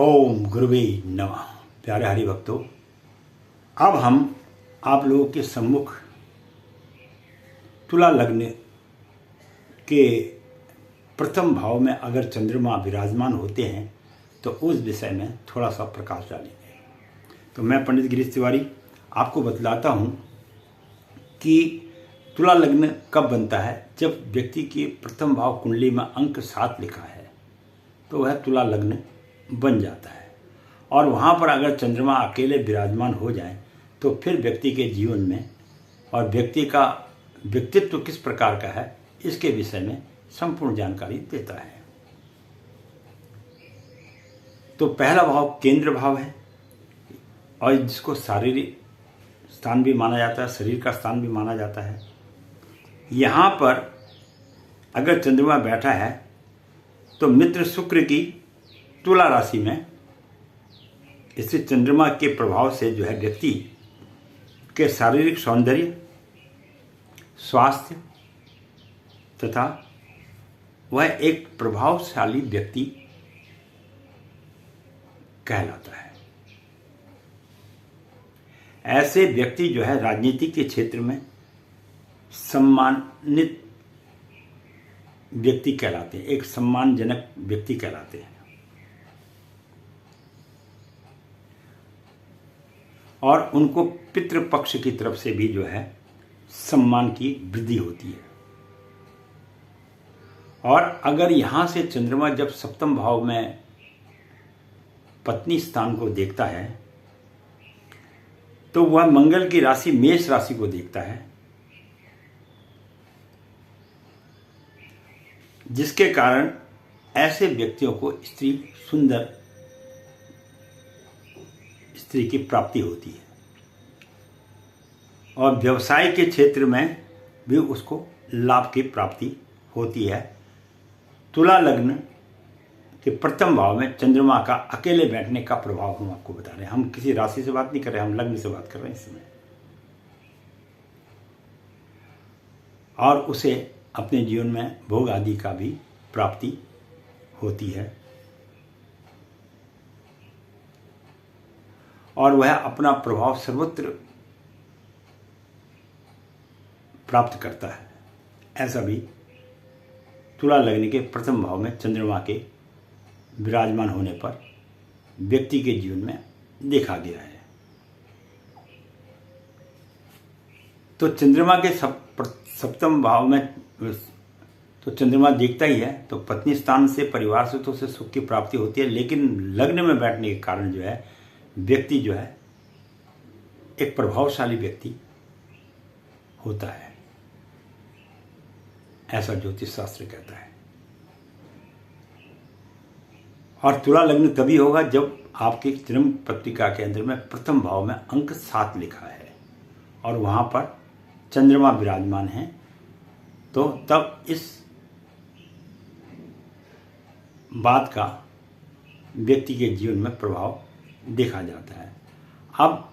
ओम गुरुवे नमः। प्यारे हरि भक्तों, अब हम आप लोगों के सम्मुख तुला लग्न के प्रथम भाव में अगर चंद्रमा विराजमान होते हैं तो उस विषय में थोड़ा सा प्रकाश डालेंगे। तो मैं पंडित गिरीश तिवारी आपको बतलाता हूँ कि तुला लग्न कब बनता है। जब व्यक्ति के प्रथम भाव कुंडली में अंक 7 लिखा है तो वह तुला लग्न बन जाता है। और वहाँ पर अगर चंद्रमा अकेले विराजमान हो जाए तो फिर व्यक्ति के जीवन में और व्यक्ति का व्यक्तित्व किस प्रकार का है इसके विषय में संपूर्ण जानकारी देता है। तो पहला भाव केंद्र भाव है और जिसको शारीरिक स्थान भी माना जाता है, शरीर का स्थान भी माना जाता है। यहाँ पर अगर चंद्रमा बैठा है तो मित्र शुक्र की तुला राशि में, इससे चंद्रमा के प्रभाव से जो है व्यक्ति के शारीरिक सौंदर्य, स्वास्थ्य तथा वह एक प्रभावशाली व्यक्ति कहलाता है। ऐसे व्यक्ति जो है राजनीति के क्षेत्र में सम्मानित व्यक्ति कहलाते हैं, एक सम्मानजनक व्यक्ति कहलाते हैं। और उनको पितृपक्ष की तरफ से भी जो है सम्मान की वृद्धि होती है। और अगर यहाँ से चंद्रमा जब सप्तम भाव में पत्नी स्थान को देखता है तो वह मंगल की राशि मेष राशि को देखता है, जिसके कारण ऐसे व्यक्तियों को सुंदर स्त्री की प्राप्ति होती है। और व्यवसाय के क्षेत्र में भी उसको लाभ की प्राप्ति होती है। तुला लग्न के प्रथम भाव में चंद्रमा का अकेले बैठने का प्रभाव हम आपको बता रहे हैं। हम किसी राशि से बात नहीं कर रहे, हम लग्न से बात कर रहे हैं इस समय। और उसे अपने जीवन में भोग आदि का भी प्राप्ति होती है और वह अपना प्रभाव सर्वत्र प्राप्त करता है। ऐसा भी तुला लग्न के प्रथम भाव में चंद्रमा के विराजमान होने पर व्यक्ति के जीवन में देखा गया है। तो चंद्रमा के सप्तम भाव में तो चंद्रमा देखता ही है तो पत्नी स्थान से परिवार से तो उसे सुख की प्राप्ति होती है, लेकिन लग्न में बैठने के कारण जो है व्यक्ति जो है एक प्रभावशाली व्यक्ति होता है, ऐसा ज्योतिष शास्त्र कहता है। और तुला लग्न तभी होगा जब आपकी जन्म पत्रिका के अंदर में प्रथम भाव में अंक 7 लिखा है और वहां पर चंद्रमा विराजमान है, तो तब इस बात का व्यक्ति के जीवन में प्रभाव देखा जाता है। अब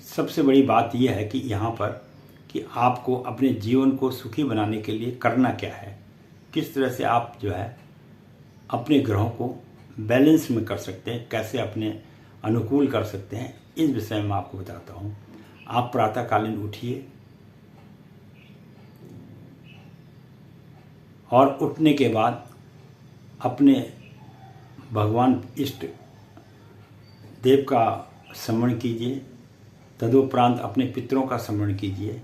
सबसे बड़ी बात यह है कि यहाँ पर कि आपको अपने जीवन को सुखी बनाने के लिए करना क्या है, किस तरह से आप जो है अपने ग्रहों को बैलेंस में कर सकते हैं, कैसे अपने अनुकूल कर सकते हैं, इस विषय में आपको बताता हूँ। आप प्रातःकालीन उठिए और उठने के बाद अपने भगवान इष्ट देव का स्मरण कीजिए, तदुपरांत अपने पितरों का स्मरण कीजिए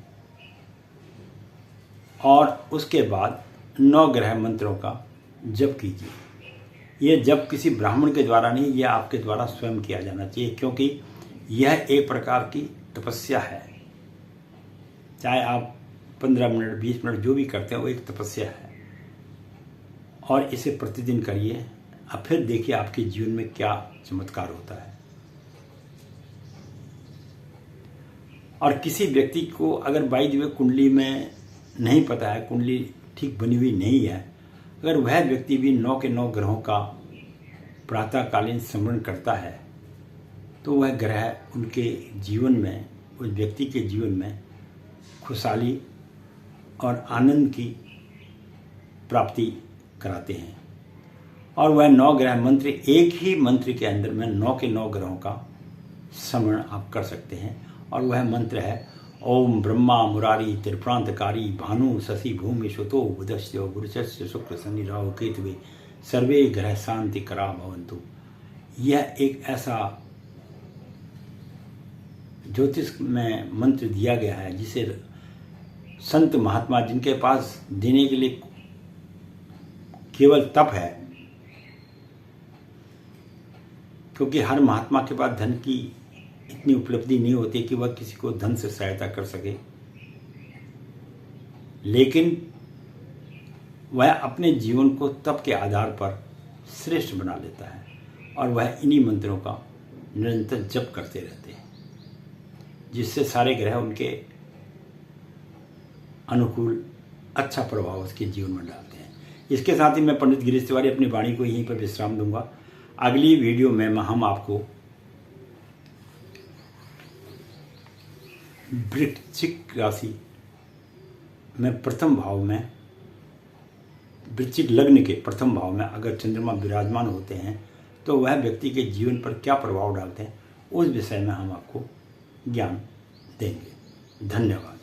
और उसके बाद 9 ग्रह मंत्रों का जप कीजिए। ये जप किसी ब्राह्मण के द्वारा नहीं, यह आपके द्वारा स्वयं किया जाना चाहिए, क्योंकि यह एक प्रकार की तपस्या है। चाहे आप 15 मिनट 20 मिनट जो भी करते हैं वो एक तपस्या है और इसे प्रतिदिन करिए। अब फिर देखिए आपके जीवन में क्या चमत्कार होता है। और किसी व्यक्ति को अगर बाई द वे कुंडली में नहीं पता है, कुंडली ठीक बनी हुई नहीं है, अगर वह व्यक्ति भी 9 के 9 ग्रहों का प्रातःकालीन स्मरण करता है तो वह ग्रह उनके जीवन में, उस व्यक्ति के जीवन में खुशहाली और आनंद की प्राप्ति कराते हैं। और वह 9 ग्रह मंत्र, एक ही मंत्र के अंदर में 9 के 9 ग्रहों का स्मरण आप कर सकते हैं। और वह मंत्र है ओम ब्रह्मा मुरारी त्रिप्रांतकारी भानु शशि भूमि सुतो बुधस्य गुरुशस्य शुक्र शनि राहु केतवे सर्वे ग्रह शांति करा भवन्तु। यह एक ऐसा ज्योतिष में मंत्र दिया गया है जिसे संत महात्मा, जिनके पास देने के लिए केवल तप है, क्योंकि हर महात्मा के पास धन की इतनी उपलब्धि नहीं होती कि वह किसी को धन से सहायता कर सके, लेकिन वह अपने जीवन को तप के आधार पर श्रेष्ठ बना लेता है और वह इन्हीं मंत्रों का निरंतर जप करते रहते हैं, जिससे सारे ग्रह उनके अनुकूल अच्छा प्रभाव उसके जीवन में डालते हैं। इसके साथ ही मैं पंडित गिरीश तिवारी अपनी वाणी को यहीं पर विश्राम दूंगा। अगली वीडियो में हम आपको वृश्चिक राशि में प्रथम भाव में, वृश्चिक लग्न के प्रथम भाव में अगर चंद्रमा विराजमान होते हैं तो वह व्यक्ति के जीवन पर क्या प्रभाव डालते हैं, उस विषय में हम आपको ज्ञान देंगे। धन्यवाद।